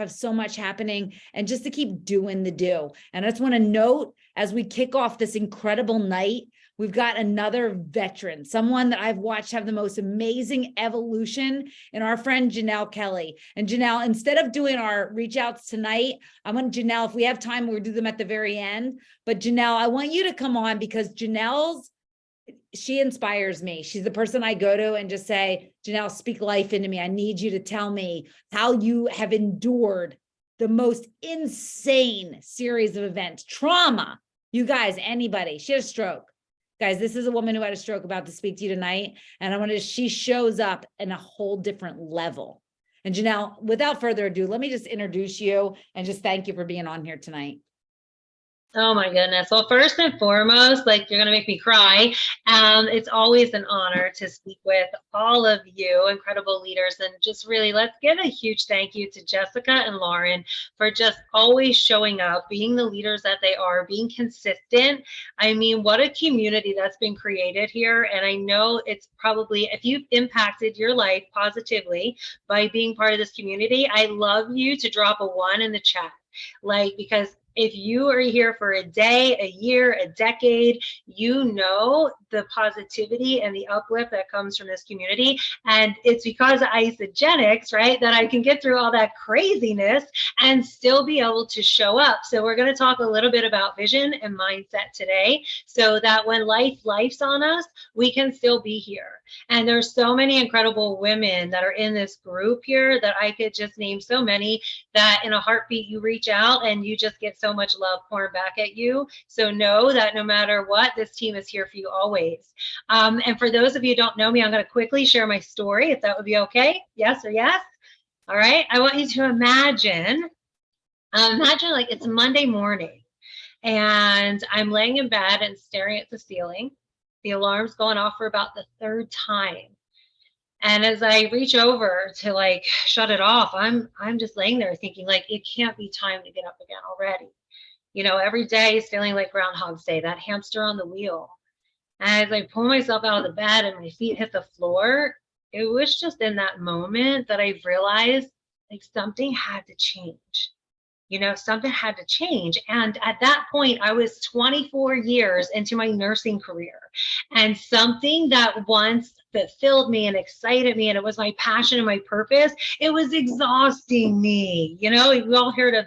have so much happening, and just to keep doing the do. And I just want to note, as we kick off this incredible night, we've got another veteran, someone that I've watched have the most amazing evolution, in our friend Jenell Kelly. And Jenell, instead of doing our reach outs tonight, I want Jenell, if we have time, we'll do them at the very end. But Jenell, I want you to come on, because she inspires me. She's the person I go to and just say, Jenell, speak life into me. I need you to tell me how you have endured the most insane series of events, trauma. You guys, anybody, she had a stroke. Guys, this is a woman who had a stroke about to speak to you tonight. And she shows up in a whole different level. And Jenell, without further ado, let me just introduce you and just thank you for being on here tonight. Oh my goodness. Well, first and foremost, like, you're going to make me cry. It's always an honor to speak with all of you incredible leaders. And just really, let's give a huge thank you to Jessica and Lauren for just always showing up, being the leaders that they are, being consistent. I mean, what a community that's been created here. And I know it's probably, if you've impacted your life positively by being part of this community, I love you to drop a 1 in the chat. Like, because if you are here for a day, a year, a decade, you know the positivity and the uplift that comes from this community. And it's because of Isagenix, right, that I can get through all that craziness and still be able to show up. So we're going to talk a little bit about vision and mindset today, so that when life's on us, we can still be here. And there's so many incredible women that are in this group here that I could just name so many, that in a heartbeat you reach out and you just get so much love poured back at you. So know that no matter what, this team is here for you always. And for those of you who don't know me, I'm going to quickly share my story, if that would be okay. Yes or yes? All right. I want you to imagine like it's Monday morning and I'm laying in bed and staring at the ceiling. The alarm's going off for about the 3rd time. And as I reach over to like shut it off, I'm just laying there thinking, like, it can't be time to get up again already. You know, every day is feeling like Groundhog's Day, that hamster on the wheel. And as I pull myself out of the bed and my feet hit the floor, it was just in that moment that I realized, like, something had to change. You know, something had to change. And at that point, I was 24 years into my nursing career. And something that once fulfilled me and excited me, and it was my passion and my purpose, it was exhausting me. You know, we all heard of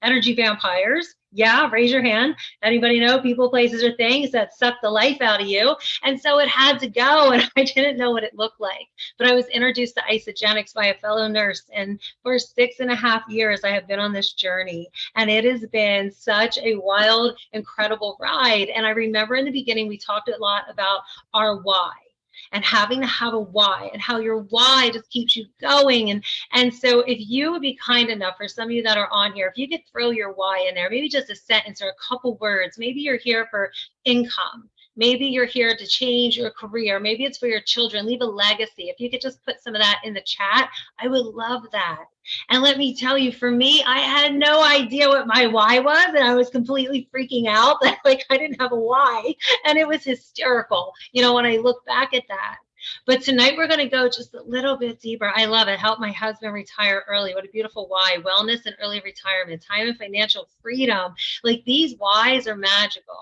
energy vampires. Yeah, raise your hand. Anybody know people, places, or things that suck the life out of you? And so it had to go, and I didn't know what it looked like. But I was introduced to Isagenix by a fellow nurse, and for 6.5 years, I have been on this journey. And it has been such a wild, incredible ride. And I remember in the beginning, we talked a lot about our why, and having to have a why, and how your why just keeps you going. And so if you would be kind enough, for some of you that are on here, if you could throw your why in there, maybe just a sentence or a couple words. Maybe you're here for income. Maybe you're here to change your career. Maybe it's for your children, leave a legacy. If you could just put some of that in the chat, I would love that. And let me tell you, for me, I had no idea what my why was, and I was completely freaking out that, like, I didn't have a why, and it was hysterical, you know, when I look back at that. But tonight we're going to go just a little bit deeper. I love it. Help my husband retire early. What a beautiful why. Wellness and early retirement, time and financial freedom. Like, these whys are magical.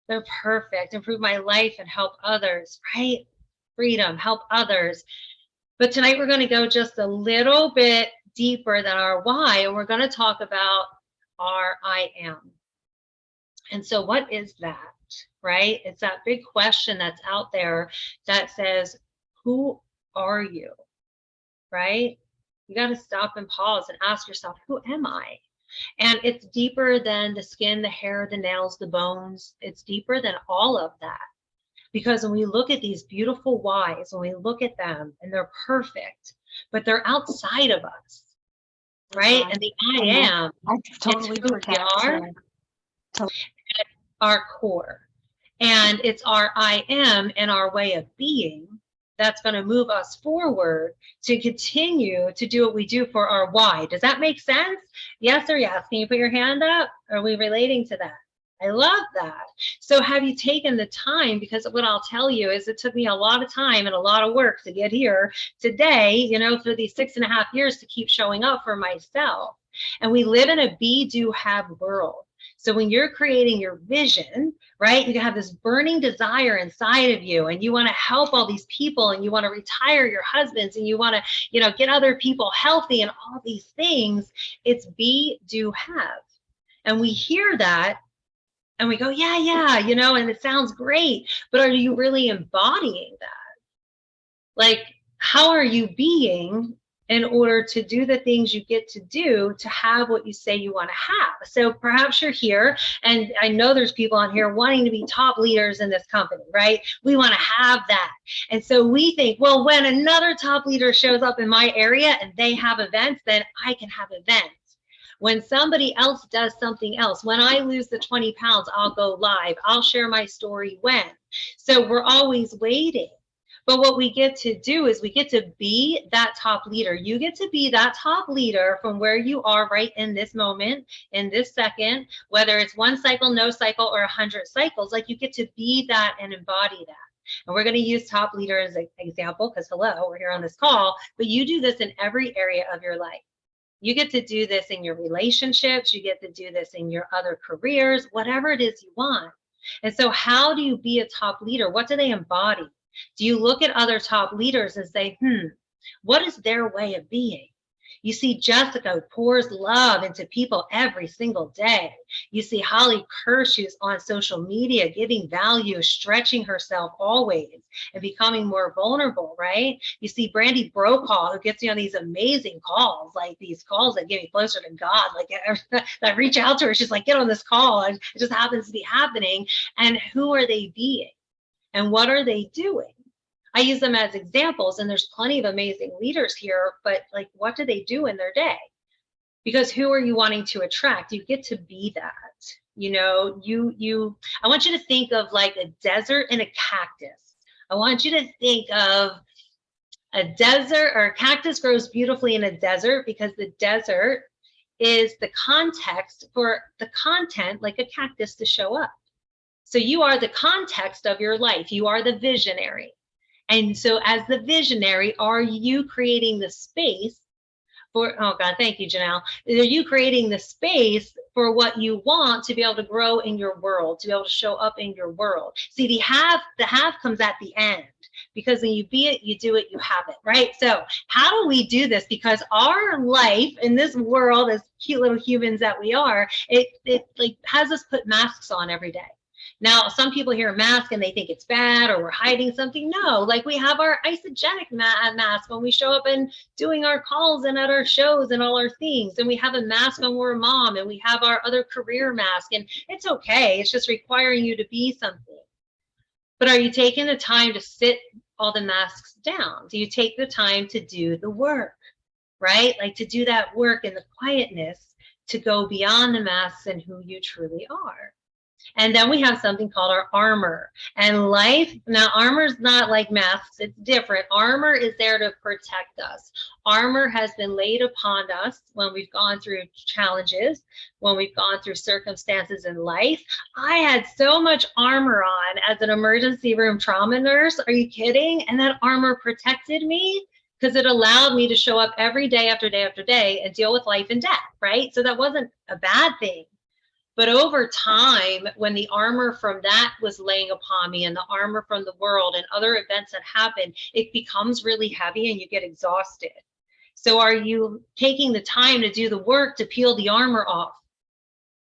They're perfect. Improve my life and help others, right? Freedom, help others. But tonight we're going to go just a little bit deeper than our why, and we're going to talk about our I am. And so what is that, right? It's that big question that's out there that says, who are you, right? You got to stop and pause and ask yourself, who am I? And it's deeper than the skin, the hair, the nails, the bones. It's deeper than all of that. Because when we look at these beautiful whys, when we look at them, and they're perfect, but they're outside of us, right? And the I am, totally, it's who we are at our core. And it's our I am and our way of being that's going to move us forward to continue to do what we do for our why. Does that make sense? Yes or yes? Can you put your hand up? Are we relating to that? I love that. So have you taken the time? Because what I'll tell you is it took me a lot of time and a lot of work to get here today, you know, for these 6.5 years to keep showing up for myself. And we live in a be, do, have world. So when you're creating your vision, right, you have this burning desire inside of you, and you want to help all these people, and you want to retire your husbands, and you want to, you know, get other people healthy and all these things. It's be, do, have. And we hear that and we go, yeah, you know, and it sounds great, but are you really embodying that? Like, how are you being in order to do the things you get to do to have what you say you want to have? So perhaps you're here, and I know there's people on here wanting to be top leaders in this company, right? We want to have that. And so we think, well, when another top leader shows up in my area and they have events, then I can have events. When somebody else does something else, when I lose the 20 pounds, I'll go live. I'll share my story when. So we're always waiting. But what we get to do is we get to be that top leader. You get to be that top leader from where you are right in this moment, in this second, whether it's 1 cycle, no cycle, or 100 cycles. Like, you get to be that and embody that. And we're going to use top leader as an example because, hello, we're here on this call. But you do this in every area of your life. You get to do this in your relationships. You get to do this in your other careers, whatever it is you want. And so how do you be a top leader? What do they embody? Do you look at other top leaders and say, what is their way of being? You see Jessica, who pours love into people every single day. You see Holly Kirsch's on social media, giving value, stretching herself always and becoming more vulnerable, right? You see Brandy Brokaw, who gets me on these amazing calls, like these calls that get me closer to God. Like, I reach out to her, she's like, get on this call. And it just happens to be happening. And who are they being? And what are they doing? I use them as examples, and there's plenty of amazing leaders here, but like, what do they do in their day? Because who are you wanting to attract? You get to be that. You know, I want you to think of like a desert and a cactus. I want you to think of a desert, or a cactus grows beautifully in a desert because the desert is the context for the content, like a cactus, to show up. So you are the context of your life. You are the visionary. And so as the visionary, are you creating the space for, oh God, thank you, Jenell. Are you creating the space for what you want to be able to grow in your world, to be able to show up in your world? See, the have comes at the end, because when you be it, you do it, you have it, right? So how do we do this? Because our life in this world, as cute little humans that we are, it like has us put masks on every day. Now, some people hear mask and they think it's bad or we're hiding something. No, like, we have our isogenic mask when we show up and doing our calls and at our shows and all our things. And we have a mask when we're a mom, and we have our other career mask. And it's okay. It's just requiring you to be something. But are you taking the time to sit all the masks down? Do you take the time to do the work, right? Like, to do that work in the quietness, to go beyond the masks and who you truly are. And then we have something called our armor. And life, now armor is not like masks, it's different. Armor is there to protect us. Armor has been laid upon us when we've gone through challenges, when we've gone through circumstances in life. I had so much armor on as an emergency room trauma nurse. Are you kidding? And that armor protected me because it allowed me to show up every day after day after day and deal with life and death, right? So that wasn't a bad thing. But over time, when the armor from that was laying upon me, and the armor from the world and other events that happen, it becomes really heavy and you get exhausted. So are you taking the time to do the work to peel the armor off,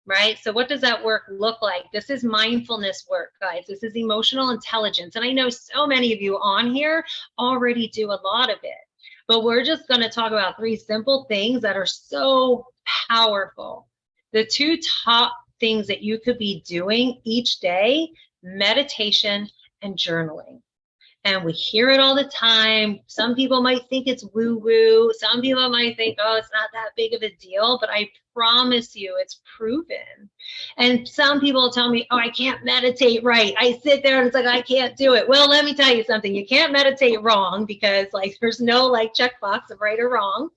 right? So what does that work look like? This is mindfulness work, guys. This is emotional intelligence. And I know so many of you on here already do a lot of it. But we're just going to talk about 3 simple things that are so powerful. The 2 top things that you could be doing each day: meditation and journaling. And we hear it all the time. Some people might think it's woo-woo. Some people might think, oh, it's not that big of a deal, but I promise you it's proven. And some people tell me, oh, I can't meditate right. I sit there and it's like, I can't do it. Well, let me tell you something. You can't meditate wrong, because like, there's no like checkbox of right or wrong.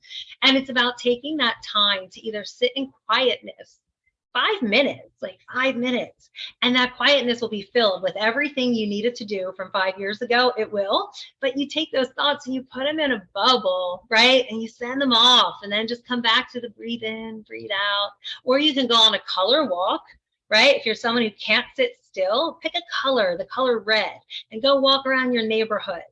And it's about taking that time to either sit in quietness, 5 minutes, like 5 minutes. And that quietness will be filled with everything you needed to do from 5 years ago. It will. But you take those thoughts and you put them in a bubble, right? And you send them off and then just come back to the breathe in, breathe out. Or you can go on a color walk, right? If you're someone who can't sit still, pick a color, the color red, and go walk around your neighborhood.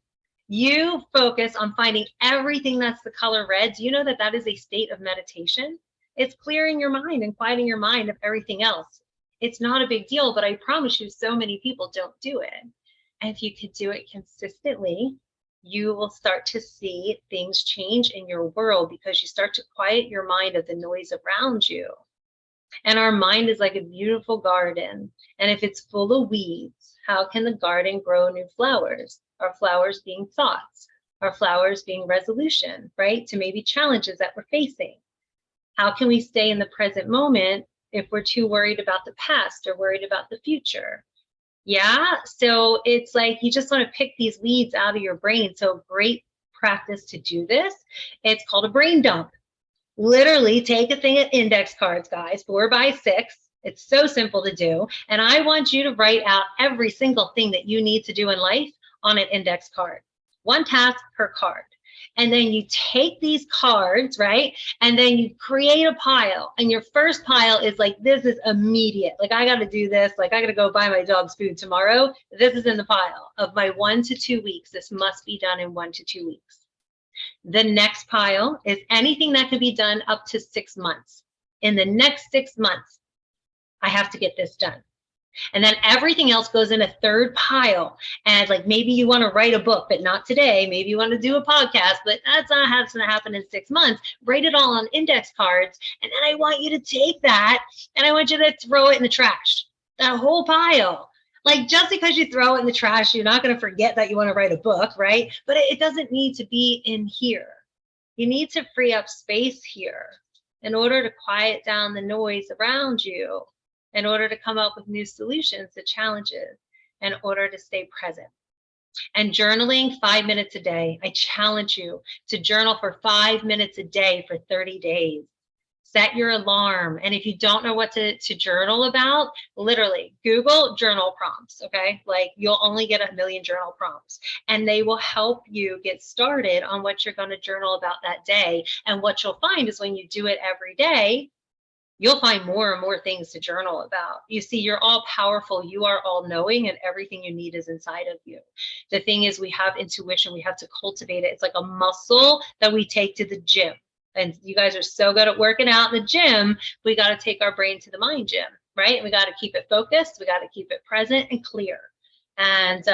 You focus on finding everything that's the color red. Do you know that that is a state of meditation? It's clearing your mind and quieting your mind of everything else. It's not a big deal, but I promise you, so many people don't do it. And if you could do it consistently, you will start to see things change in your world because you start to quiet your mind of the noise around you. And our mind is like a beautiful garden. And if it's full of weeds, how can the garden grow new flowers? Our flowers being thoughts, our flowers being resolution, right? To maybe challenges that we're facing. How can we stay in the present moment if we're too worried about the past or worried about the future? Yeah, so it's like you just want to pick these weeds out of your brain. So great practice to do this. It's called a brain dump. Literally take a thing of index cards, guys, 4x6. It's so simple to do. And I want you to write out every single thing that you need to do in life on an index card. One task per card. And then you take these cards, right? And then you create a pile. And your first pile is like, this is immediate. Like, I got to do this. Like, I got to go buy my dog's food tomorrow. This is in the pile of my 1 to 2 weeks. This must be done in 1 to 2 weeks. The next pile is anything that can be done up to 6 months. In the next 6 months, I have to get this done. And then everything else goes in a third pile. And like maybe you want to write a book, but not today. Maybe you want to do a podcast, but that's not going to happen in 6 months. Write it all on index cards. And then I want you to take that and I want you to throw it in the trash, that whole pile. Like just because you throw it in the trash, you're not going to forget that you want to write a book, right? But it doesn't need to be in here. You need to free up space here in order to quiet down the noise around you, in order to come up with new solutions to challenges, in order to stay present. And journaling 5 minutes a day. I challenge you to journal for 5 minutes a day for 30 days. Set your alarm. And if you don't know what to journal about, literally Google journal prompts, okay? Like you'll only get 1 million journal prompts and they will help you get started on what you're going to journal about that day. And what you'll find is when you do it every day, you'll find more and more things to journal about. You see, you're all powerful. You are all knowing and everything you need is inside of you. The thing is, we have intuition. We have to cultivate it. It's like a muscle that we take to the gym. And you guys are so good at working out in the gym. We got to take our brain to the mind gym, right? We got to keep it focused. We got to keep it present and clear. And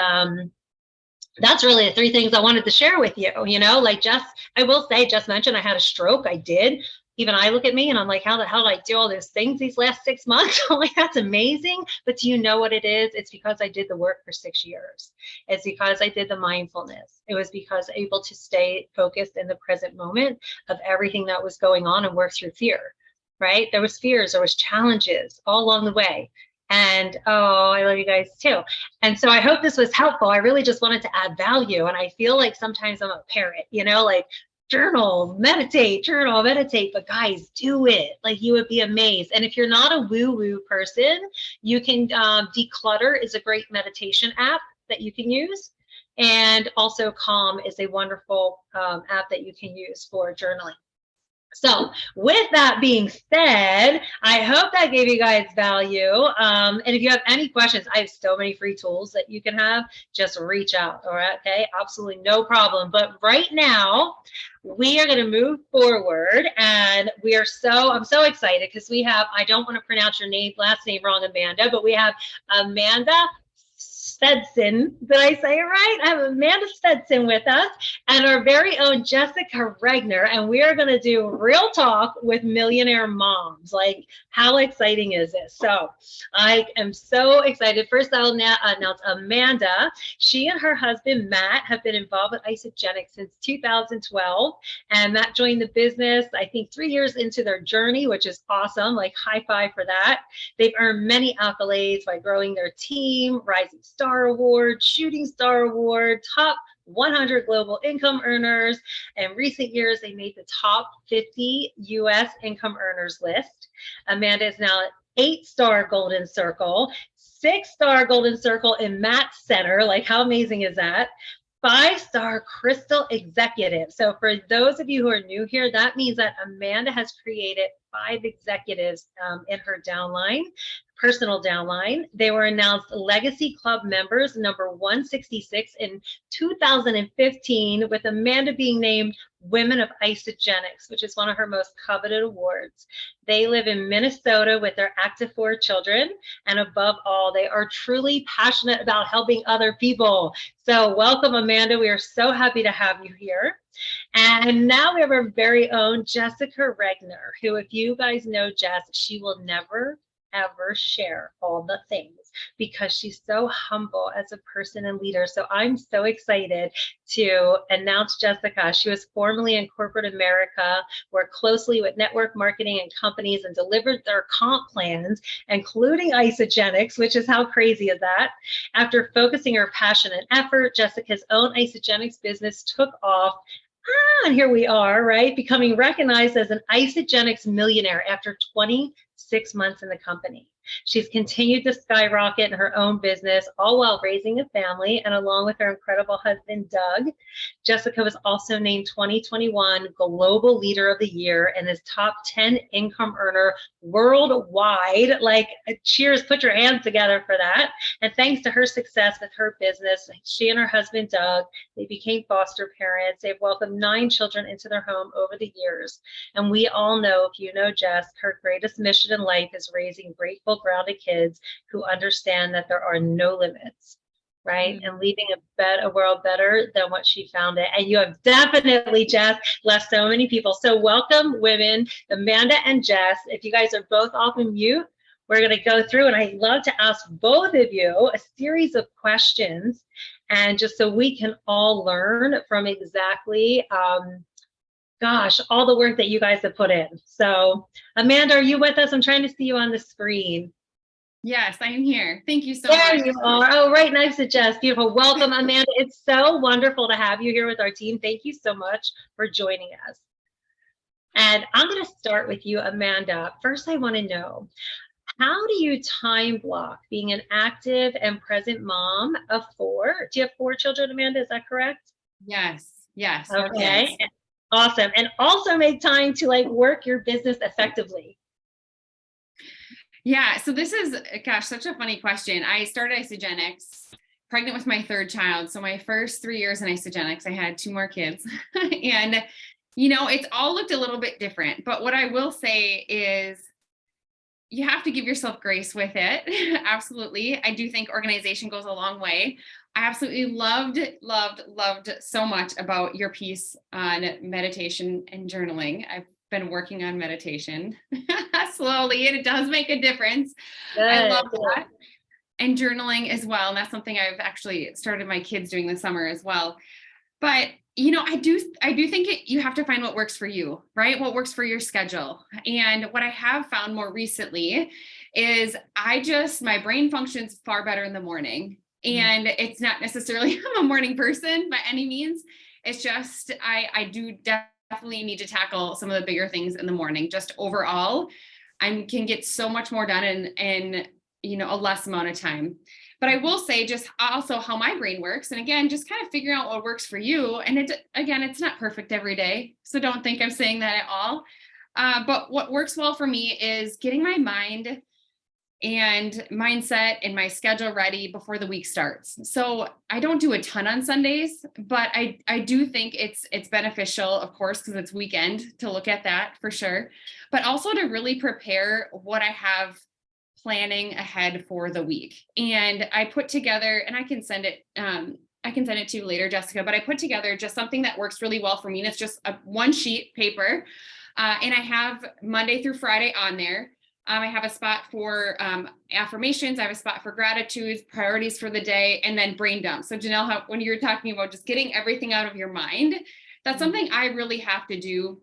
that's really the 3 things I wanted to share with you. You know, like I will say, Jess mentioned I had a stroke. I did. Even I look at me and I'm like, how the hell did I do all those things these last 6 months? I'm like, that's amazing. But do you know what it is? It's because I did the work for 6 years. It's because I did the mindfulness. It was because able to stay focused in the present moment of everything that was going on and work through fear, right? There was fears, there was challenges all along the way. And oh, I love you guys too. And so I hope this was helpful. I really just wanted to add value. And I feel like sometimes I'm a parrot, you know, like journal, meditate, but guys, do it. Like you would be amazed. And if you're not a woo-woo person, you can Declutter is a great meditation app that you can use. And also Calm is a wonderful app that you can use for journaling. So with that being said, I hope that gave you guys value. And if you have any questions, I have so many free tools that you can have. Just reach out. All right. Okay. Absolutely no problem. But right now, we are going to move forward and I'm so excited because we have, I don't want to pronounce your last name wrong, Amanda, but we have Amanda Svendsen. Did I say it right? I have Amanda Svendsen with us and our very own Jessica Regner, and we are going to do real talk with millionaire moms. Like, how exciting is this? So I am so excited. First, I'll announce Amanda. She and her husband, Matt, have been involved with Isogenics since 2012, and Matt joined the business, I think, 3 years into their journey, which is awesome. Like, high five for that. They've earned many accolades by growing their team, Rising Star Award, Shooting Star Award, top 100 global income earners. In recent years, they made the top 50 U.S. income earners list. Amanda is now 8-star Golden Circle, 6-star Golden Circle in Matt's Center. Like, how amazing is that? 5-star Crystal Executive. So for those of you who are new here, that means that Amanda has created 5 executives in her downline, personal downline. They were announced Legacy Club members, number 166 in 2015, with Amanda being named Women of Isogenics, which is one of her most coveted awards. They live in Minnesota with their active 4 children. And above all, they are truly passionate about helping other people. So welcome, Amanda. We are so happy to have you here. And now we have our very own Jessica Regner, who, if you guys know Jess, she will never ever share all the things because she's so humble as a person and leader. So I'm so excited to announce Jessica. She was formerly in corporate America, worked closely with network marketing and companies and delivered their comp plans, including Isogenics, which is how crazy is that? After focusing her passion and effort, Jessica's own Isogenics business took off. And here we are, right? Becoming recognized as an Isogenics millionaire after 26 months in the company. She's continued to skyrocket in her own business, all while raising a family, and along with her incredible husband, Doug. Jessica was also named 2021 Global Leader of the Year and is top 10 income earner worldwide. Like, cheers, put your hands together for that. And thanks to her success with her business, she and her husband, Doug, they became foster parents. They've welcomed 9 children into their home over the years. And we all know, if you know Jess, her greatest mission in life is raising grateful, grounded kids who understand that there are no limits, right? And leaving a world better than what she found it. And you have definitely, Jess, left so many people. So welcome, women, Amanda and Jess. If you guys are both off and mute, we're going to go through, and I'd love to ask both of you a series of questions, and just so we can all learn from exactly all the work that you guys have put in. So Amanda, are you with us? I'm trying to see you on the screen. Yes, I am here. Thank you so much. There you are. Oh, right next to Jess. Beautiful. Welcome, Amanda. It's so wonderful to have you here with our team. Thank you so much for joining us. And I'm going to start with you, Amanda. First, I want to know, how do you time block being an active and present mom of 4? Do you have 4 children, Amanda? Is that correct? Yes. Okay. Awesome. And also make time to work your business effectively. Yeah. So this is, gosh, such a funny question. I started Isogenics pregnant with my 3rd child. So my first 3 years in Isogenics, I had 2 more kids. And, it's all looked a little bit different. But what I will say is you have to give yourself grace with it. Absolutely. I do think organization goes a long way. I absolutely loved so much about your piece on meditation and journaling. I've been working on meditation slowly, and it does make a difference. Good. I love that. And journaling as well. And that's something I've actually started my kids doing this summer as well. But I do think you have to find what works for you, right? What works for your schedule. And what I have found more recently is my brain functions far better in the morning. And it's not necessarily I'm a morning person by any means. It's just, I do definitely need to tackle some of the bigger things in the morning. Just overall, I can get so much more done in a less amount of time. But I will say just also how my brain works. And again, just kind of figuring out what works for you. And it's not perfect every day. So don't think I'm saying that at all. But what works well for me is getting my mind and mindset and my schedule ready before the week starts. So I don't do a ton on Sundays, but I do think it's beneficial, of course, because it's weekend, to look at that for sure, but also to really prepare what I have planning ahead for the week. And I put together, and I can send it to you later, Jessica, but I put together just something that works really well for me. And it's just a 1 sheet paper. And I have Monday through Friday on there. I have a spot for affirmations. I have a spot for gratitudes, priorities for the day, and then brain dump. So Jenell, when you were talking about just getting everything out of your mind, that's something I really have to do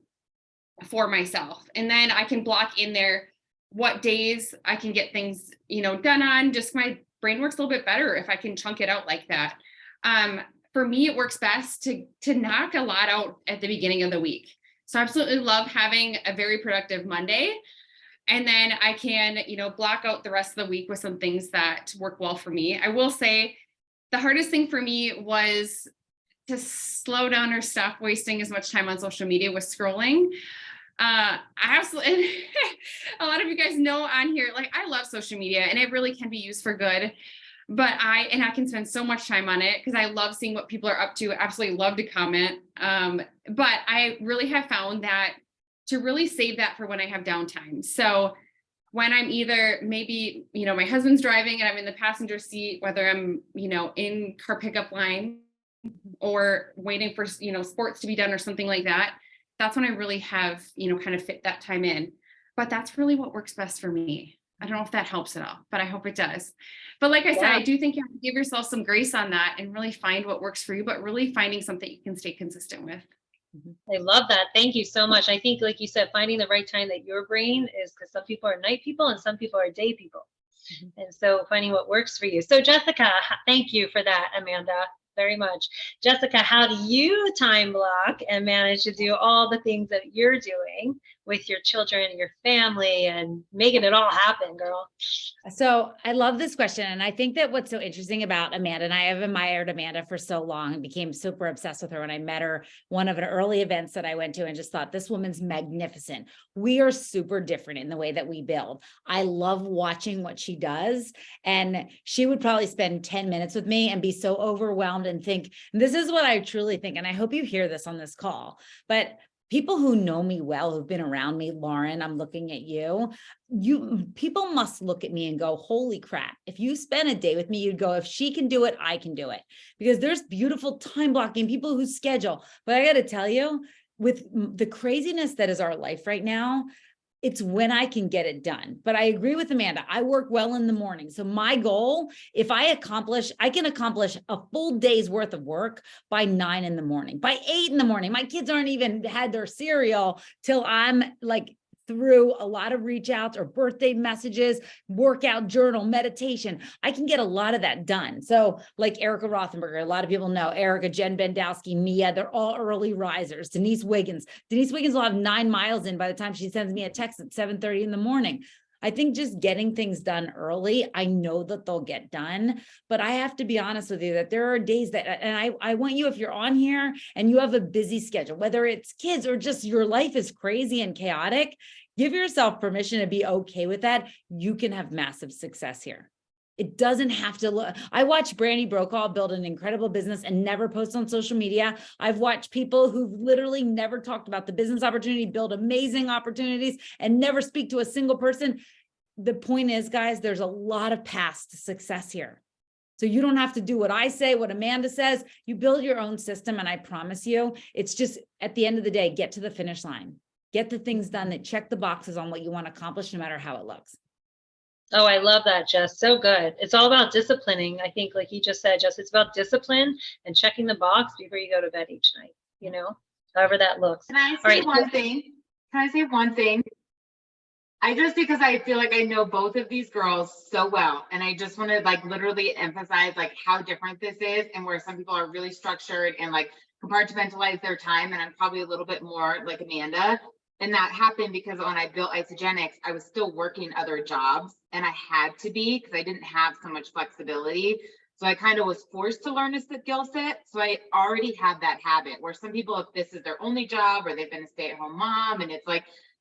for myself. And then I can block in there what days I can get things, done on. Just my brain works a little bit better if I can chunk it out like that. For me, it works best to knock a lot out at the beginning of the week. So I absolutely love having a very productive Monday. And then I can, block out the rest of the week with some things that work well for me. I will say the hardest thing for me was to slow down or stop wasting as much time on social media with scrolling. I absolutely, a lot of you guys know on here, like I love social media and it really can be used for good, but I can spend so much time on it because I love seeing what people are up to. Absolutely love to comment. But I really have found that to really save that for when I have downtime. So when I'm either maybe, my husband's driving and I'm in the passenger seat, whether I'm, in car pickup line or waiting for, sports to be done or something like that, that's when I really have, kind of fit that time in. But that's really what works best for me. I don't know if that helps at all, but I hope it does. But like I said, I do think you have to give yourself some grace on that and really find what works for you, but really finding something you can stay consistent with. I love that. Thank you so much. I think, like you said, finding the right time that your brain is, because some people are night people and some people are day people. And so finding what works for you. So Jessica, thank you for that, Amanda, very much. Jessica, how do you time block and manage to do all the things that you're doing with your children and your family and making it all happen, girl? So I love this question. And I think that what's so interesting about Amanda, and I have admired Amanda for so long and became super obsessed with her when I met her, one of an early events that I went to, and just thought, this woman's magnificent. We are super different in the way that we build. I love watching what she does. And she would probably spend 10 minutes with me and be so overwhelmed and think, and this is what I truly think, and I hope you hear this on this call, but people who know me well, who've been around me, Lauren, I'm looking at you, people must look at me and go, holy crap. If you spend a day with me, you'd go, if she can do it, I can do it. Because there's beautiful time blocking, people who schedule. But I got to tell you, with the craziness that is our life right now, it's when I can get it done. But I agree with Amanda. I work well in the morning. So my goal, if I can accomplish a full day's worth of work by 9 in the morning, by 8 in the morning. My kids aren't even had their cereal till I'm like through a lot of reach outs or birthday messages, workout journal, meditation. I can get a lot of that done. So like Erica Rothenberger, a lot of people know Erica, Jen Bendowski, Mia, they're all early risers. Denise Wiggins will have 9 miles in by the time she sends me a text at 7:30 in the morning. I think just getting things done early, I know that they'll get done, but I have to be honest with you that there are days that, and I want you, if you're on here and you have a busy schedule, whether it's kids or just your life is crazy and chaotic, give yourself permission to be okay with that. You can have massive success here. It doesn't have to look. I watched Brandy Brokaw build an incredible business and never post on social media. I've watched people who've literally never talked about the business opportunity, build amazing opportunities and never speak to a single person. The point is, guys, there's a lot of paths to success here. So you don't have to do what I say, what Amanda says. You build your own system. And I promise you, it's just at the end of the day, get to the finish line. Get the things done that check the boxes on what you want to accomplish, no matter how it looks. Oh, I love that, Jess. So good. It's all about disciplining. I think, like you just said, Jess, it's about discipline and checking the box before you go to bed each night, however that looks. Can I say one thing? Can I say one thing? Because I feel like I know both of these girls so well. And I just want to literally emphasize how different this is, and where some people are really structured and compartmentalize their time. And I'm probably a little bit more like Amanda. And that happened because when I built Isagenix, I was still working other jobs, and I had to be, because I didn't have so much flexibility. So I kind of was forced to learn a skill set. So I already had that habit where some people, if this is their only job or they've been a stay-at-home mom, and it's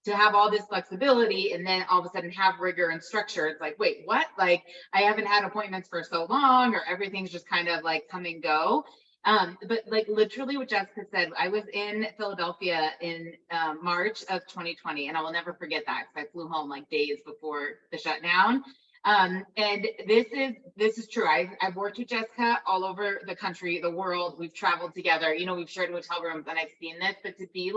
to have all this flexibility and then all of a sudden have rigor and structure, it's wait, what? I haven't had appointments for so long, or everything's just kind of come and go. But literally what Jessica said, I was in Philadelphia in March of 2020, and I will never forget that because I flew home days before the shutdown. And this is true. I've worked with Jessica all over the country, the world. We've traveled together, we've shared hotel rooms, and I've seen this, but to be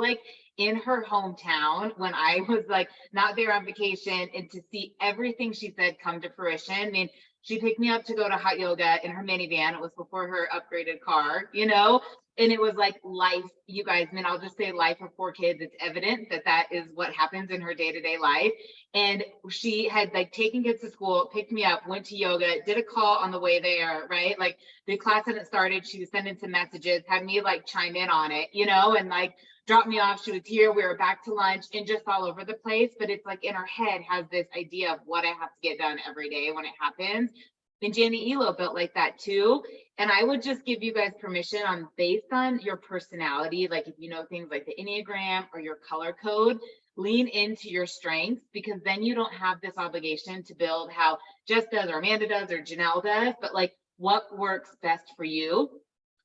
in her hometown when I was not there on vacation, and to see everything she said come to fruition. I mean, she picked me up to go to hot yoga in her minivan. It was before her upgraded car, and it was life, you guys. I mean, I'll just say life of 4 kids. It's evident that is what happens in her day-to-day life. And she had taken kids to school, picked me up, went to yoga, did a call on the way there, right? The class hadn't started. She was sending some messages, had me chime in on it, and dropped me off. She was here. We were back to lunch and just all over the place. But it's like in her head has this idea of what I have to get done every day when it happens. And Jenny Elo built like that too. And I would just give you guys permission on based on your personality, like if you know things like the Enneagram or your color code, lean into your strengths, because then you don't have this obligation to build how Jess does or Amanda does or Jenell does, but like what works best for you.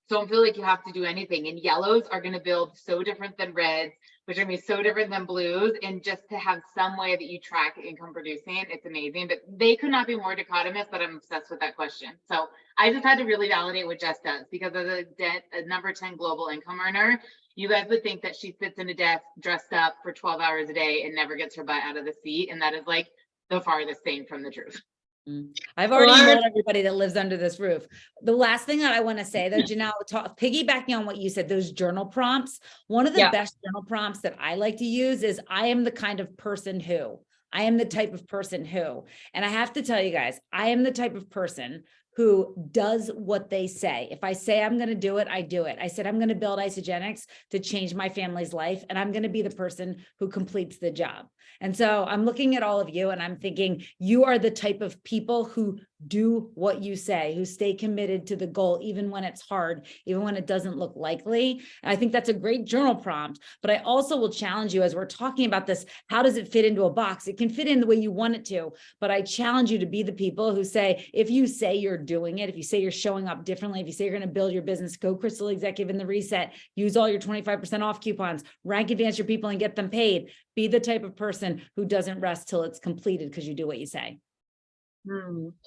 So don't feel like you have to do anything. And yellows are going to build so different than reds, which are going to be so different than blues. And just to have some way that you track income producing, it's amazing. But they could not be more dichotomous, but I'm obsessed with that question. So I just had to really validate what Jess does, because as a number 10 global income earner, you guys would think that she sits in a desk dressed up for 12 hours a day and never gets her butt out of the seat. And that is like the farthest thing from the truth. I've already told everybody that lives under this roof. The last thing that I want to say though, Jenell, piggybacking on what you said, those journal prompts, one of the best journal prompts that I like to use is I am the kind of person who, I am the type of person who, and I have to tell you guys, I am the type of person who does what they say. If I say I'm going to do it, I do it. I said I'm going to build Isagenix to change my family's life, and I'm going to be the person who completes the job. And so I'm looking at all of you and I'm thinking you are the type of people who do what you say, who stay committed to the goal, even when it's hard, even when it doesn't look likely. And I think that's a great journal prompt, but I also will challenge you as we're talking about this, how does it fit into a box? It can fit in the way you want it to, but I challenge you to be the people who say, if you say you're doing it, if you say you're showing up differently, if you say you're going to build your business, go Crystal Executive in the reset, use all your 25% off coupons, rank advance your people and get them paid. Be the type of person who doesn't rest till it's completed because you do what you say.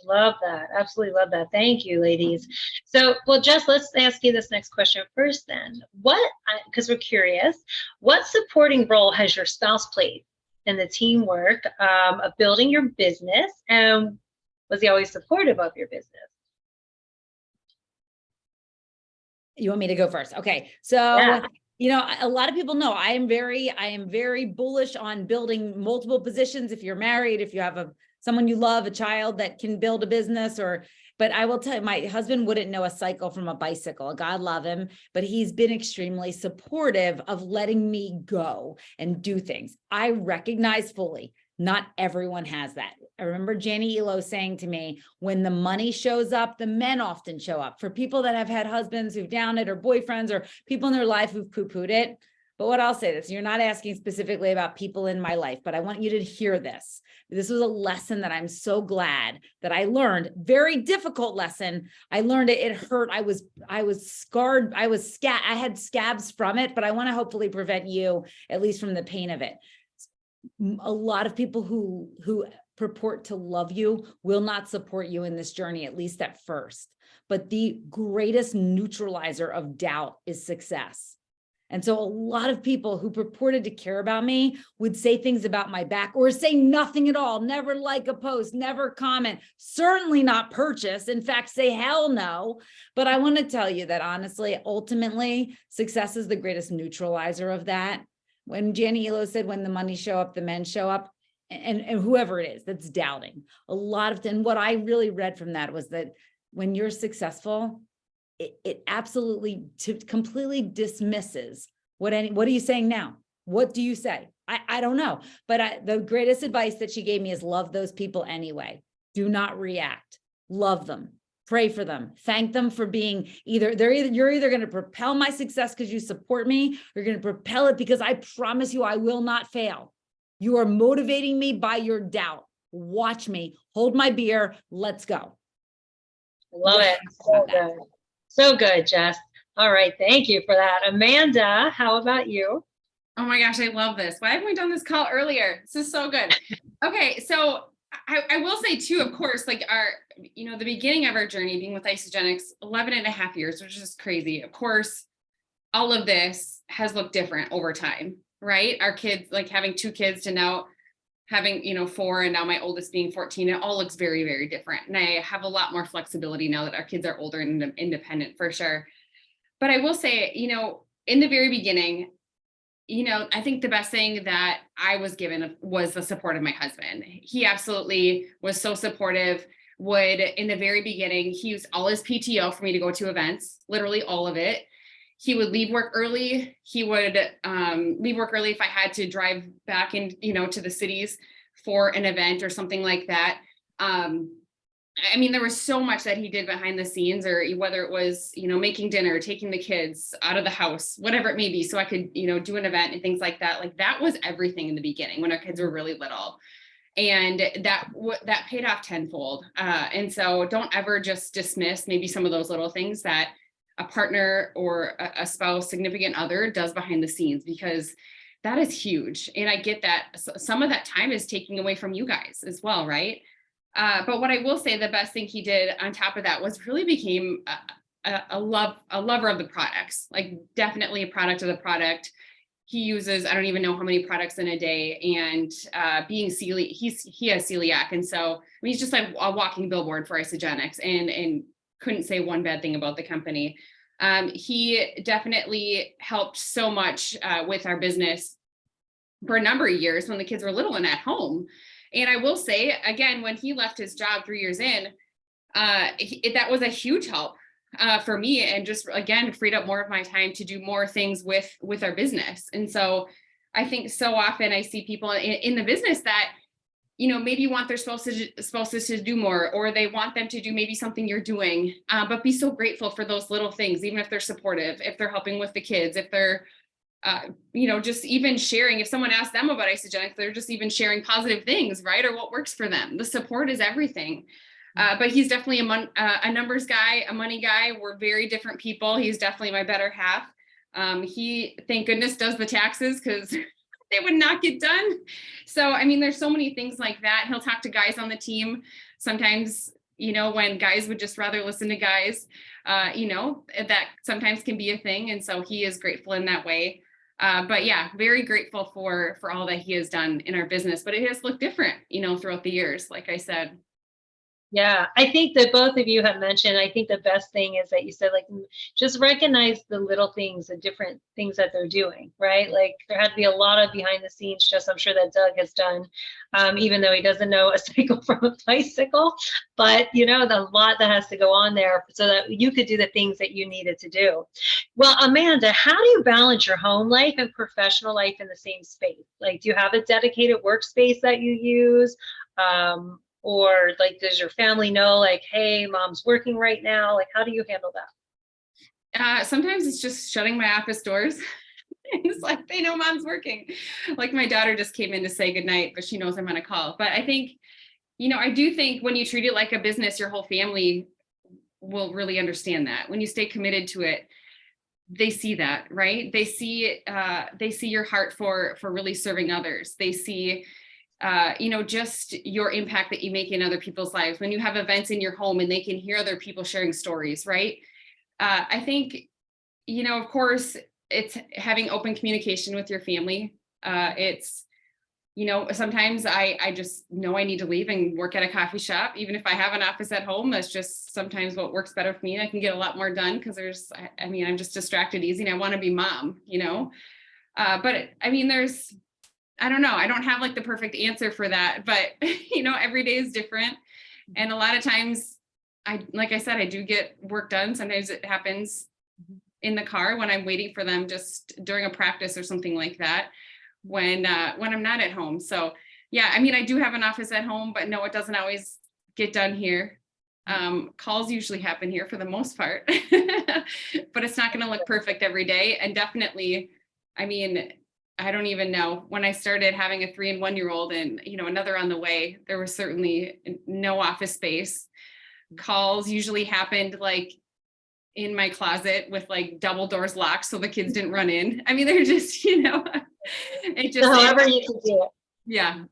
Love that. Absolutely love that. Thank you, ladies. So, well, Jess, let's ask you this next question first then. Because we're curious, what supporting role has your spouse played in the teamwork of building your business? And was he always supportive of your business? You want me to go first? Okay. So, you know, a lot of people know I am very bullish on building multiple positions. If you're married, if you have someone you love, a child that can build a business, but I will tell you, my husband wouldn't know a cycle from a bicycle. God love him, but he's been extremely supportive of letting me go and do things. I recognize fully, not everyone has that. I remember Jenny Elo saying to me, when the money shows up, the men often show up. For people that have had husbands who've downed it, or boyfriends, or people in their life who've poo-pooed it. But what I'll say this, you're not asking specifically about people in my life, but I want you to hear this. This was a lesson that I'm so glad that I learned. Very difficult lesson. I learned it. It hurt. I was scarred. I had scabs from it, but I want to hopefully prevent you at least from the pain of it. A lot of people who purport to love you will not support you in this journey, at least at first. But the greatest neutralizer of doubt is success. And so a lot of people who purported to care about me would say things about my back or say nothing at all, never like a post, never comment, certainly not purchase. In fact, say hell no. But I want to tell you that honestly, ultimately, success is the greatest neutralizer of that. When Jenny Elo said, when the money show up, the men show up, and whoever it is that's doubting, and what I really read from that was that when you're successful, it absolutely completely dismisses what are you saying now? What do you say? I don't know. But the greatest advice that she gave me is love those people anyway. Do not react. Love them. Pray for them. Thank them for being you're either going to propel my success because you support me, or you're going to propel it because I promise you I will not fail. You are motivating me by your doubt. Watch me. Hold my beer. Let's go. Love it. So good. So good, Jess. All right. Thank you for that. Amanda, how about you? Oh my gosh, I love this. Why haven't we done this call earlier? This is so good. Okay. So I will say too, of course, like the beginning of our journey being with Isagenix, 11 and a half years, which is just crazy. Of course, all of this has looked different over time, right? Our kids, like having 2 kids to now having, 4, and now my oldest being 14, it all looks very, very different. And I have a lot more flexibility now that our kids are older and independent for sure. But I will say, in the very beginning, I think the best thing that I was given was the support of my husband. He absolutely was so supportive. In the very beginning, he used all his PTO for me to go to events, literally all of it. he would leave work early. He would leave work early if I had to drive back in, to the cities for an event or something like that. I mean, there was so much that he did behind the scenes, or whether it was, making dinner, taking the kids out of the house, whatever it may be, so I could, do an event and things like that. Like that was everything in the beginning when our kids were really little. And that paid off tenfold. And so don't ever just dismiss maybe some of those little things that a partner or a spouse, significant other does behind the scenes, because that is huge. And I get that some of that time is taking away from you guys as well, right? But what I will say, the best thing he did on top of that was really became a lover of the products, like definitely a product of the product. He uses, I don't even know how many products in a day, and being celiac, he has celiac. And so I mean, he's just like a walking billboard for Isagenix, and couldn't say one bad thing about the company. He definitely helped so much with our business for a number of years when the kids were little and at home. And I will say, again, when he left his job 3 years in, that was a huge help for me, and just, again, freed up more of my time to do more things with our business. And so I think so often I see people in the business that, maybe want their spouses to do more, or they want them to do maybe something you're doing, but be so grateful for those little things, even if they're supportive, if they're helping with the kids, if they're just even sharing, if someone asks them about Isagenix, they're just even sharing positive things, right? Or what works for them. The support is everything. But he's definitely a numbers guy, a money guy. We're very different people. He's definitely my better half. He, thank goodness, does the taxes, because they would not get done. So, I mean, there's so many things like that. He'll talk to guys on the team. Sometimes, when guys would just rather listen to guys, that sometimes can be a thing. And so he is grateful in that way. But yeah, very grateful for all that he has done in our business, but it has looked different, throughout the years, like I said. Yeah, I think that both of you have mentioned, I think the best thing is that you said, like, just recognize the little things, the different things that they're doing, right? Like there had to be a lot of behind the scenes stuff, I'm sure, that Doug has done, even though he doesn't know a cycle from a bicycle, but the lot that has to go on there so that you could do the things that you needed to do. Well, Amanda, how do you balance your home life and professional life in the same space? Like, do you have a dedicated workspace that you use? Or like, does your family know, like, hey, mom's working right now? Like, how do you handle that? Sometimes it's just shutting my office doors. It's like, they know mom's working. Like my daughter just came in to say goodnight, but she knows I'm on a call. But I think, I do think when you treat it like a business, your whole family will really understand that. When you stay committed to it, they see that, right? They see your heart for really serving others. They see just your impact that you make in other people's lives. When you have events in your home and they can hear other people sharing stories, right? I think, of course, it's having open communication with your family. It's, sometimes I just know I need to leave and work at a coffee shop. Even if I have an office at home, that's just sometimes what works better for me. And I can get a lot more done because I'm just distracted easy and I want to be mom, but I mean, I don't know. I don't have like the perfect answer for that, but every day is different. And a lot of times like I said, I do get work done. Sometimes it happens in the car when I'm waiting for them, just during a practice or something like that, when I'm not at home. So yeah, I mean, I do have an office at home, but no, it doesn't always get done here. Calls usually happen here for the most part, but it's not going to look perfect every day. And definitely, I mean, I don't even know, when I started having a 3 and 1 year old and, another on the way, there was certainly no office space. Calls usually happened like in my closet with like double doors locked so the kids didn't run in. I mean, they're just, it just. However you could do it. Yeah.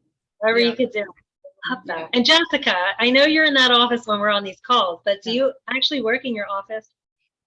However you could do it. Love that. And Jessica, I know you're in that office when we're on these calls, but do you actually work in your office?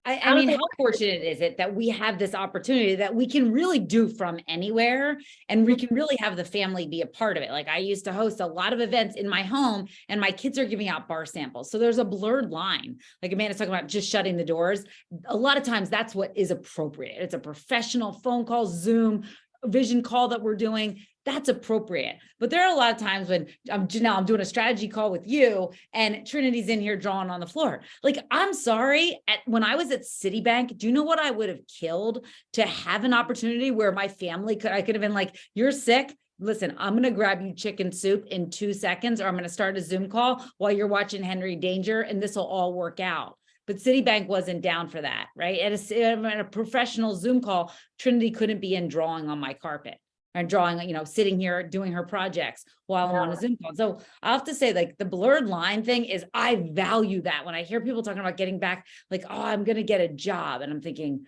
I mean, how fortunate is it that we have this opportunity that we can really do from anywhere, and we can really have the family be a part of it. Like I used to host a lot of events in my home and my kids are giving out bar samples. So there's a blurred line. Like Amanda's talking about just shutting the doors. A lot of times that's what is appropriate. It's a professional phone call, Zoom, vision call that we're doing. that's appropriate. But there are a lot of times when Jenell, I'm doing a strategy call with you and Trinity's in here drawing on the floor. Like, I'm sorry, when I was at Citibank, do you know what I would have killed to have an opportunity where my family I could have been like, you're sick. Listen, I'm going to grab you chicken soup in 2 seconds, or I'm going to start a Zoom call while you're watching Henry Danger, and this will all work out. But Citibank wasn't down for that, right? At a professional Zoom call, Trinity couldn't be in drawing on my carpet or drawing, sitting here doing her projects while I'm on a Zoom call. So I have to say, like, the blurred line thing is, I value that. When I hear people talking about getting back, like, oh, I'm going to get a job. And I'm thinking,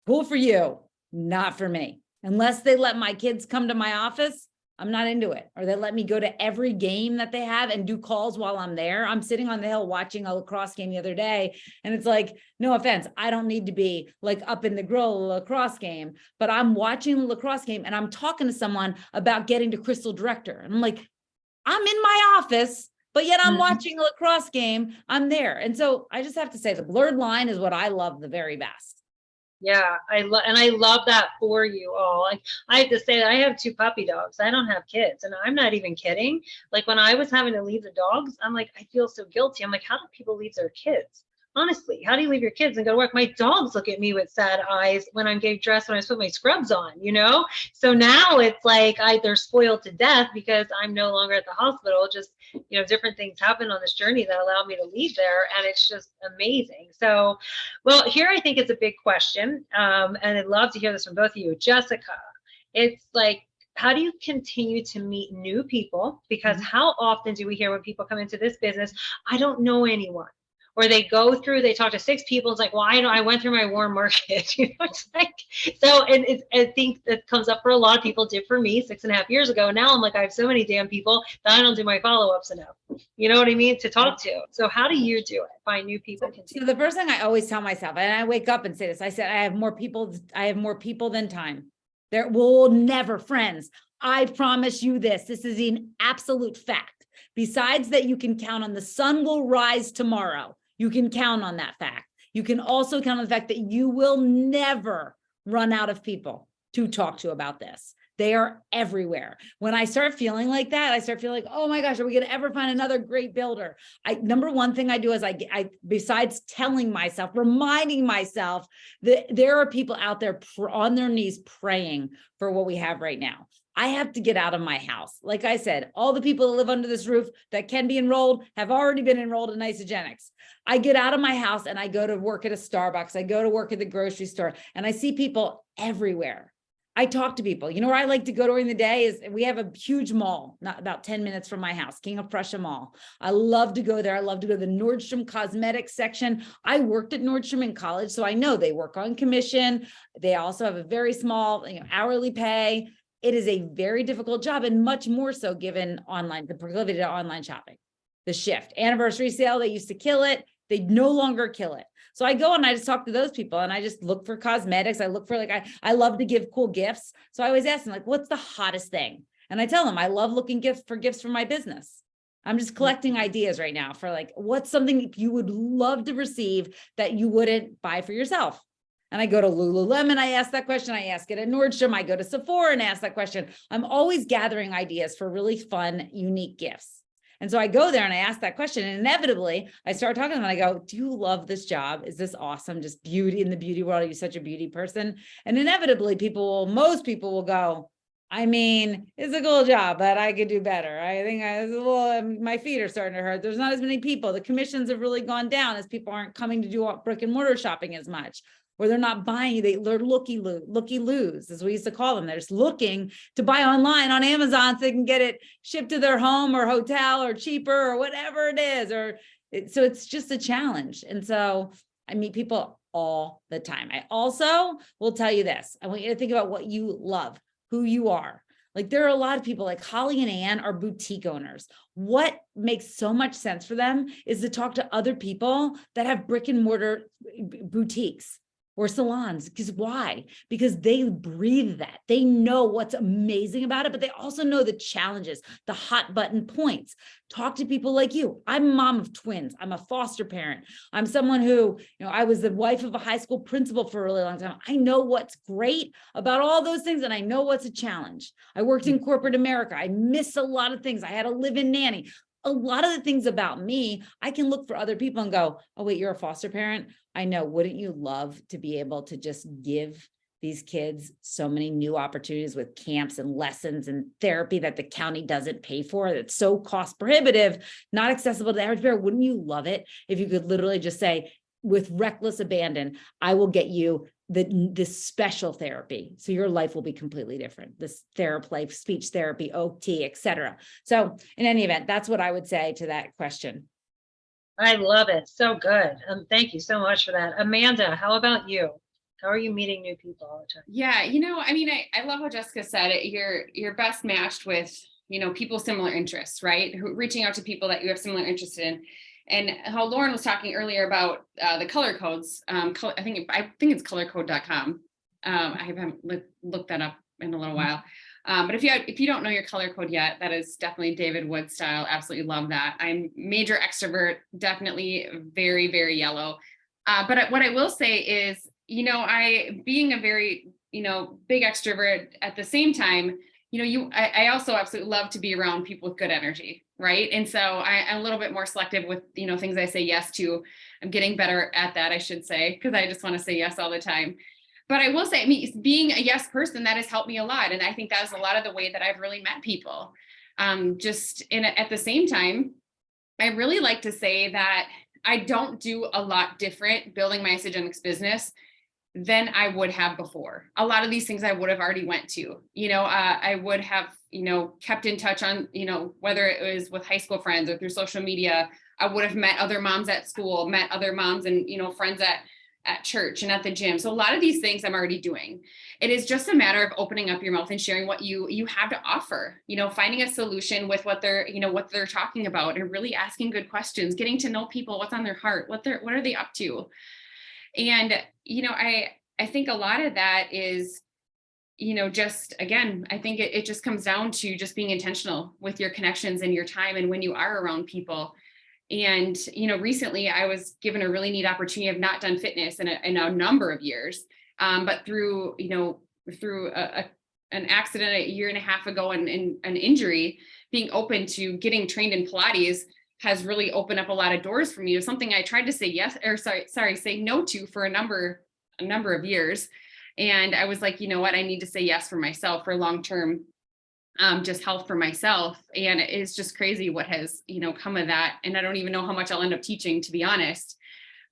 cool for you, not for me. Unless they let my kids come to my office, I'm not into it. Or they let me go to every game that they have and do calls while I'm there. I'm sitting on the hill watching a lacrosse game the other day. And it's like, no offense, I don't need to be like up in the grill lacrosse game, but I'm watching the lacrosse game and I'm talking to someone about getting to Crystal Director. And I'm like, I'm in my office, but yet I'm watching a lacrosse game. I'm there. And so I just have to say, the blurred line is what I love the very best. Yeah, I love that for you all. Like, I have to say that I have 2 puppy dogs. I don't have kids, and I'm not even kidding. Like, when I was having to leave the dogs, I'm like, I feel so guilty. I'm like, how do people leave their kids? Honestly, how do you leave your kids and go to work? My dogs look at me with sad eyes when I'm getting dressed, when I put my scrubs on, So now it's like they're spoiled to death because I'm no longer at the hospital. Just, different things happen on this journey that allow me to leave there. And it's just amazing. So, well, here I think it's a big question. And I'd love to hear this from both of you. Jessica, it's like, how do you continue to meet new people? Because how often do we hear when people come into this business, I don't know anyone? Or they talk to 6 people. It's like, well, I went through my warm market. It's like, so, and I think that comes up for a lot of people. Did for me 6.5 years ago. And now I'm like, I have so many damn people that I don't do my follow-ups enough. You know what I mean? To talk to. So how do you do it? Find new people. So the first thing I always tell myself, and I wake up and say this, I said, I have more people than time. There will never, friends. I promise you this. This is an absolute fact. Besides that, you can count on the sun will rise tomorrow. You can count on that fact. You can also count on the fact that you will never run out of people to talk to about this. They are everywhere. When I start feeling like that, I start feeling like, oh my gosh, are we going to ever find another great builder? Number one thing I do is I besides telling myself, reminding myself that there are people out there on their knees praying for what we have right now. I have to get out of my house. Like I said, all the people that live under this roof that can be enrolled have already been enrolled in Isogenics. I get out of my house and I go to work at a Starbucks. I go to work at the grocery store and I see people everywhere. I talk to people. You know where I like to go during the day is we have a huge mall, not about 10 minutes from my house, King of Prussia Mall. I love to go there. I love to go to the Nordstrom cosmetics section. I worked at Nordstrom in college, so I know they work on commission. They also have a very small, hourly pay. It is a very difficult job, and much more so given the proclivity to online shopping. The shift, anniversary sale, they used to kill it. They no longer kill it. So I go and I just talk to those people and I just look for cosmetics. I look for I love to give cool gifts. So I always ask them, like, what's the hottest thing? And I tell them, I love looking for gifts for my business. I'm just collecting ideas right now for what's something you would love to receive that you wouldn't buy for yourself. And I go to Lululemon, I ask that question. I ask it at Nordstrom. I go to Sephora and ask that question. I'm always gathering ideas for really fun, unique gifts. And so I go there and I ask that question, and inevitably I start talking to them and I go, do you love this job? Is this awesome? Just beauty in the beauty world. Are you such a beauty person? And inevitably most people will go, I mean, it's a cool job, but I could do better. I think my feet are starting to hurt. There's not as many people. The commissions have really gone down as people aren't coming to do brick and mortar shopping as much. Or they're not buying, they're looky-loos, as we used to call them. They're just looking to buy online on Amazon so they can get it shipped to their home or hotel or cheaper or whatever it is. So it's just a challenge. And so I meet people all the time. I also will tell you this. I want you to think about what you love, who you are. Like, there are a lot of people like Holly and Ann are boutique owners. What makes so much sense for them is to talk to other people that have brick and mortar boutiques. or salons. Because why? Because they breathe that. They know what's amazing about it, but they also know the challenges, the hot button points. Talk to people like you. I'm a mom of twins. I'm a foster parent. I'm someone who, I was the wife of a high school principal for a really long time. I know what's great about all those things, and I know what's a challenge. I worked in corporate America. I missed a lot of things. I had a live-in nanny. A lot of the things about me, I can look for other people and go, oh, wait, you're a foster parent? I know. Wouldn't you love to be able to just give these kids so many new opportunities with camps and lessons and therapy that the county doesn't pay for? That's so cost prohibitive, not accessible to the average parent. Wouldn't you love it if you could literally just say, with reckless abandon, I will get you this special therapy, so your life will be completely different. This therapy, speech therapy, OT, etc. So in any event, that's what I would say to that question. I love it. So good. Thank you so much for that. Amanda, how about you? How are you meeting new people all the time? Yeah, I love how Jessica said it. You're best matched with, people similar interests, right? Reaching out to people that you have similar interests in. And how Lauren was talking earlier about the color codes. I think it's colorcode.com. I haven't looked that up in a little while. But if you don't know your color code yet, that is definitely David Wood style. Absolutely love that. I'm major extrovert, definitely very, very yellow. But what I will say is, I being a very, big extrovert at the same time, I also absolutely love to be around people with good energy, right? And so I'm a little bit more selective with, things I say yes to. I'm getting better at that, I should say, because I just want to say yes all the time. But I will say, being a yes person, that has helped me a lot. And I think that's a lot of the way that I've really met people. At the same time, I really like to say that I don't do a lot different building my Isagenix business than I would have before. A lot of these things I would have already went to, I would have, kept in touch on, whether it was with high school friends or through social media. I would have met other moms at school, met other moms and, friends at church and at the gym. So a lot of these things I'm already doing. It is just a matter of opening up your mouth and sharing what you have to offer, finding a solution with what they're talking about, and really asking good questions, getting to know people, what's on their heart, what are they up to? And, I think a lot of that is, just, again, I think it just comes down to just being intentional with your connections and your time and when you are around people. And, recently I was given a really neat opportunity. I've not done fitness in a number of years, but through an accident a year and a half ago and an injury, being open to getting trained in Pilates has really opened up a lot of doors for me. It was something I tried to say no to for a number of years. And I was like, you know what, I need to say yes for myself, for long-term just health for myself. And it's just crazy what has, come of that. And I don't even know how much I'll end up teaching, to be honest,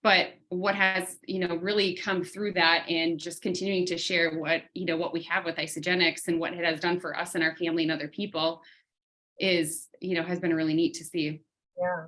but what has, really come through that, and just continuing to share what we have with Isagenix and what it has done for us and our family and other people is, has been really neat to see. Yeah.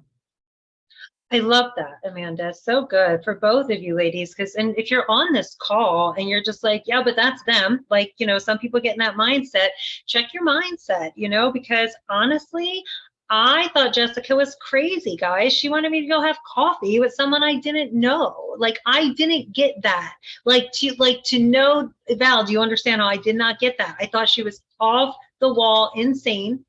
I love that, Amanda. So good for both of you ladies. And if you're on this call and you're just like, yeah, but that's them. Like, some people get in that mindset, check your mindset, because honestly, I thought Jessica was crazy, guys. She wanted me to go have coffee with someone I didn't know. Like, I didn't get that. To know, Val, do you understand how I did not get that? I thought she was off the wall, insane.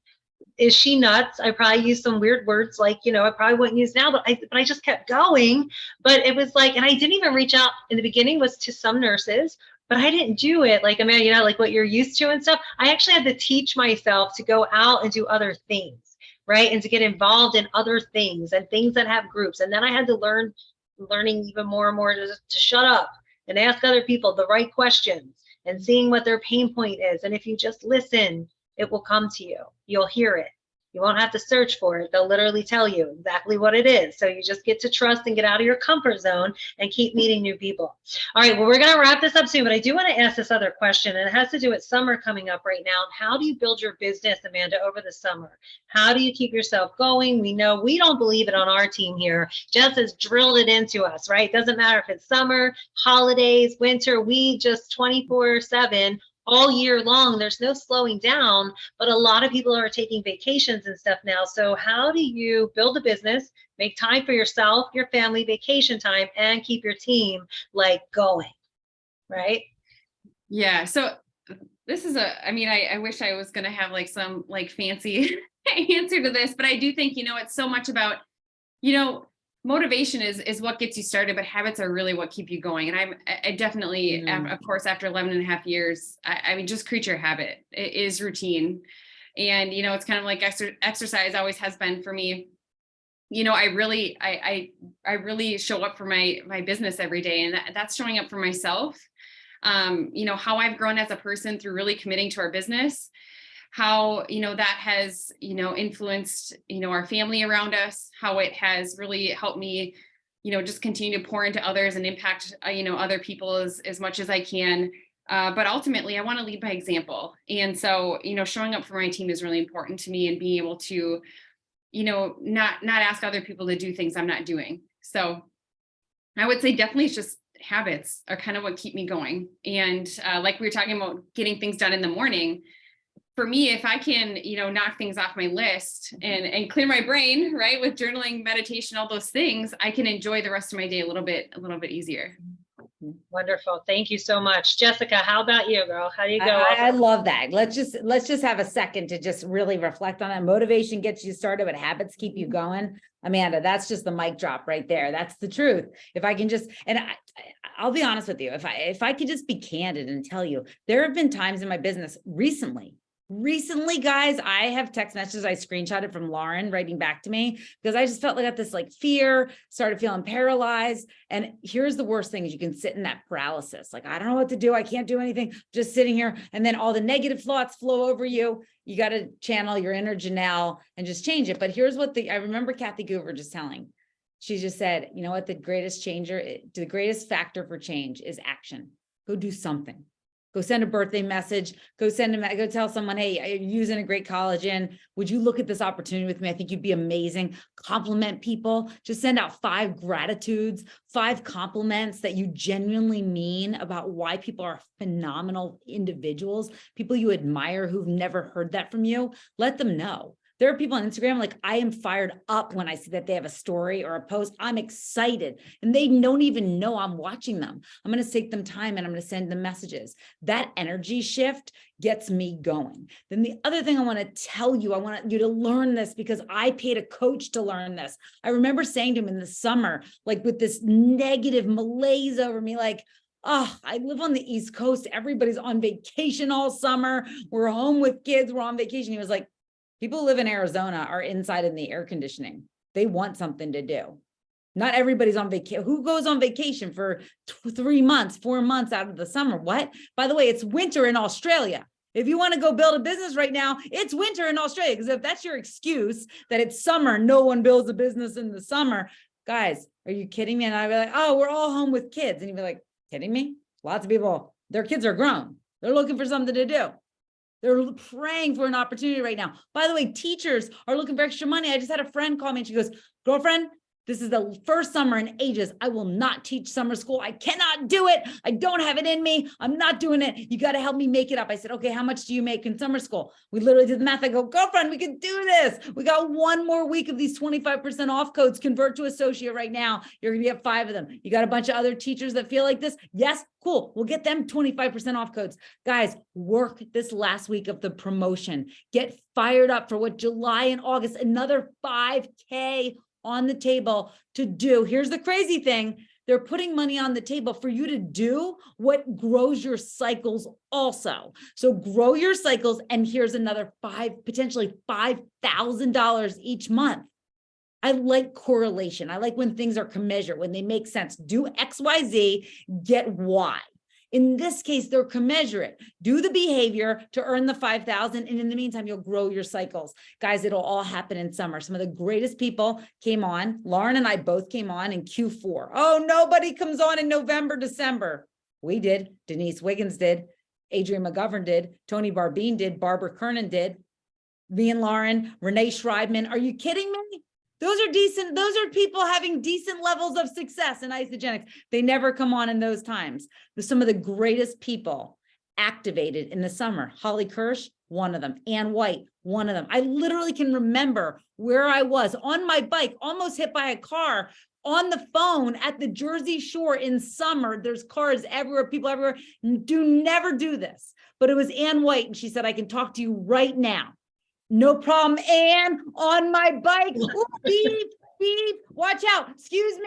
Is she nuts? I probably used some weird words, I probably wouldn't use now, but I just kept going. But it was like, and I didn't even reach out in the beginning, was to some nurses, but I didn't do it like, Amanda, like what you're used to and stuff. I actually had to teach myself to go out and do other things, right? And to get involved in other things and things that have groups. And then I had to learning even more and more to shut up and ask other people the right questions and seeing what their pain point is. And if you just listen, it will come to you. You'll hear it. You won't have to search for it. They'll literally tell you exactly what it is. So you just get to trust and get out of your comfort zone and keep meeting new people. All right, well, we're going to wrap this up soon, but I do want to ask this other question, and it has to do with summer coming up right now. How do you build your business, Amanda, over the summer? How do you keep yourself going? We know we don't believe it on our team here. Jess has drilled it into us, right? Doesn't matter if it's summer, holidays, winter, we just 24/7 all year long. There's no slowing down, but a lot of people are taking vacations and stuff now. So how do you build a business, make time for yourself, your family, vacation time, and keep your team going? right? Yeah. So this is I mean, I wish I was going to have like some like fancy answer to this, but I do think, it's so much about, motivation is what gets you started, but habits are really what keep you going. And I definitely, of course, after 11 and a half years, I mean, just creature habit is routine. And, it's kind of like exercise always has been for me. I really show up for my business every day, and that's showing up for myself. How I've grown as a person through really committing to our business, how, that has, influenced, our family around us, how it has really helped me, just continue to pour into others and impact, other people as much as I can. But ultimately I want to lead by example. And so, showing up for my team is really important to me, and being able to, not ask other people to do things I'm not doing. So I would say definitely it's just habits are kind of what keep me going. And like we were talking about getting things done in the morning, for me, if I can, knock things off my list and clear my brain, right, with journaling, meditation, all those things, I can enjoy the rest of my day a little bit easier. Wonderful. Thank you so much. Jessica, how about you, girl? How do you go? I love that. Let's just have a second to just really reflect on that. Motivation gets you started, but habits keep you going. Amanda, that's just the mic drop right there. That's the truth. If I can just, and I'll be honest with you, if I could just be candid and tell you, there have been times in my business recently, guys, I have text messages I screenshotted from Lauren writing back to me because I just felt like I got this like fear, started feeling paralyzed. And here's the worst thing is you can sit in that paralysis. Like, I don't know what to do. I can't do anything, just sitting here. And then all the negative thoughts flow over you. You got to channel your inner Jenell and just change it. But here's what I remember Kathy Goover just telling. She just said, you know what, the greatest factor for change is action. Go do something. Go send a birthday message, go tell someone, hey, you're using a great collagen. Would you look at this opportunity with me? I think you'd be amazing. Compliment people. Just send out 5 gratitudes, 5 compliments that you genuinely mean about why people are phenomenal individuals, people you admire who've never heard that from you. Let them know. There are people on Instagram, like I am fired up when I see that they have a story or a post. I'm excited and they don't even know I'm watching them. I'm going to take them time and I'm going to send them messages. That energy shift gets me going. Then the other thing I want to tell you, I want you to learn this because I paid a coach to learn this. I remember saying to him in the summer, like with this negative malaise over me, like, oh, I live on the East Coast. Everybody's on vacation all summer. We're home with kids. We're on vacation. He was like, people who live in Arizona are inside in the air conditioning. They want something to do. Not everybody's on vacation. Who goes on vacation for 3 months, 4 months out of the summer? What? By the way, it's winter in Australia. If you want to go build a business right now, it's winter in Australia. Because if that's your excuse that it's summer, no one builds a business in the summer. Guys, are you kidding me? And I'd be like, oh, we're all home with kids. And you'd be like, kidding me? Lots of people, their kids are grown. They're looking for something to do. They're praying for an opportunity right now. By the way, teachers are looking for extra money. I just had a friend call me and she goes, girlfriend, this is the first summer in ages. I will not teach summer school. I cannot do it. I don't have it in me. I'm not doing it. You got to help me make it up. I said, okay, how much do you make in summer school? We literally did the math. I go, girlfriend, we can do this. We got 1 more week of these 25% off codes. Convert to associate right now. You're going to get 5 of them. You got a bunch of other teachers that feel like this? Yes, cool. We'll get them 25% off codes. Guys, work this last week of the promotion. Get fired up for what July and August, another 5K on the table to do. Here's the crazy thing. They're putting money on the table for you to do what grows your cycles also. So grow your cycles. And here's another potentially $5,000 each month. I like correlation. I like when things are commensurate, when they make sense. Do X, Y, Z, get Y. In this case, they're commensurate. Do the behavior to earn the 5,000. And in the meantime, you'll grow your cycles. Guys, it'll all happen in summer. Some of the greatest people came on. Lauren and I both came on in Q4. Oh, nobody comes on in November, December. We did. Denise Wiggins did. Adrienne McGovern did. Tony Barbine did. Barbara Kernan did. Me and Lauren, Renee Schreibman. Are you kidding me? Those are decent. Those are people having decent levels of success in isogenics. They never come on in those times. Some of the greatest people activated in the summer. Holly Kirsch, one of them. Ann White, one of them. I literally can remember where I was on my bike, almost hit by a car, on the phone at the Jersey Shore in summer. There's cars everywhere, people everywhere. Never do this. But it was Ann White, and she said, I can talk to you right now. No problem, Ann, on my bike. Ooh, beep, beep, watch out. Excuse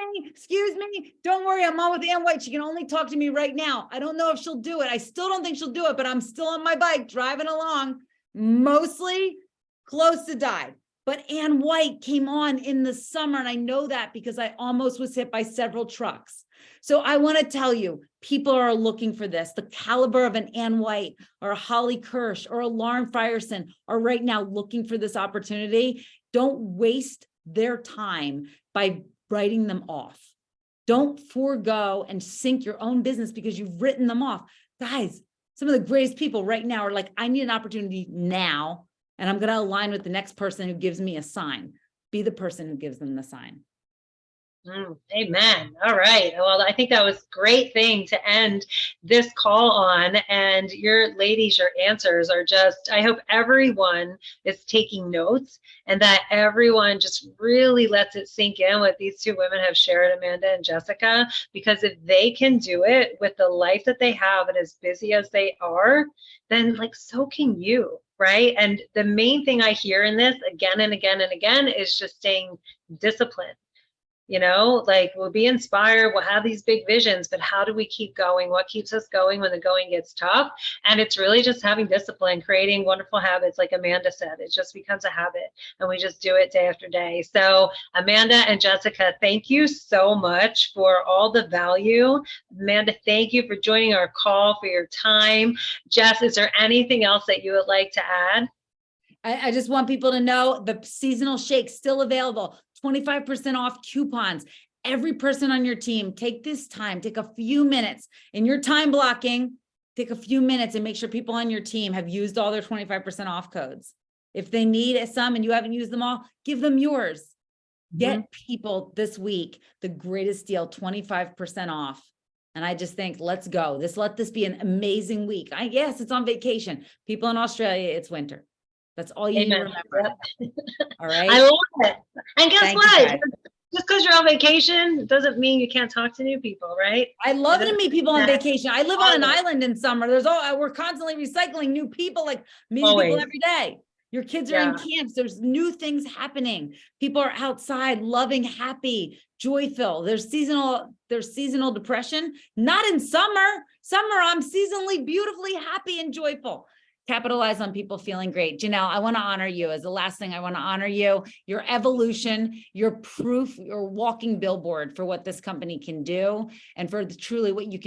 me. Don't worry, I'm on with Ann White. She can only talk to me right now. I don't know if she'll do it. I still don't think she'll do it, but I'm still on my bike driving along, mostly close to die. But Ann White came on in the summer, and I know that because I almost was hit by several trucks. So I want to tell you, people are looking for this. The caliber of an Ann White or a Holly Kirsch or a Lauren Frierson are right now looking for this opportunity. Don't waste their time by writing them off. Don't forego and sink your own business because you've written them off. Guys, some of the greatest people right now are like, I need an opportunity now, and I'm going to align with the next person who gives me a sign. Be the person who gives them the sign. Amen. All right. Well, I think that was a great thing to end this call on. And your ladies, your answers are just, I hope everyone is taking notes and that everyone just really lets it sink in what these two women have shared, Amanda and Jessica, because if they can do it with the life that they have and as busy as they are, then like, so can you. Right. And the main thing I hear in this again and again and again is just staying disciplined. You know, like we'll be inspired, we'll have these big visions, but how do we keep going? What keeps us going when the going gets tough? And it's really just having discipline, creating wonderful habits. Like Amanda said, it just becomes a habit and we just do it day after day. So Amanda and Jessica, thank you so much for all the value. Amanda, thank you for joining our call, for your time. Jess, is there anything else that you would like to add? I just want people to know the seasonal shake still available, 25% off coupons. Every person on your team, take this time, take a few minutes in your time blocking, take a few minutes and make sure people on your team have used all their 25% off codes. If they need some and you haven't used them all, give them yours. Get people this week the greatest deal, 25% off. And I just think, let's go. Let this be an amazing week. Yes, it's on vacation. People in Australia, it's winter. That's all you need to remember. Yep. All right. I love it. And guess Thank what? you, Just because you're on vacation doesn't mean you can't talk to new people, right? I love to meet people on vacation. I live on an island in summer. We're constantly recycling new people, like meeting people every day. Your kids are in camps. There's new things happening. People are outside, loving, happy, joyful. There's seasonal depression. Not in summer. Summer, I'm seasonally beautifully happy and joyful. Capitalize on people feeling great. Jenell, I want to honor you. As the last thing, I want to honor you, your evolution, your proof, your walking billboard for what this company can do and for truly what you can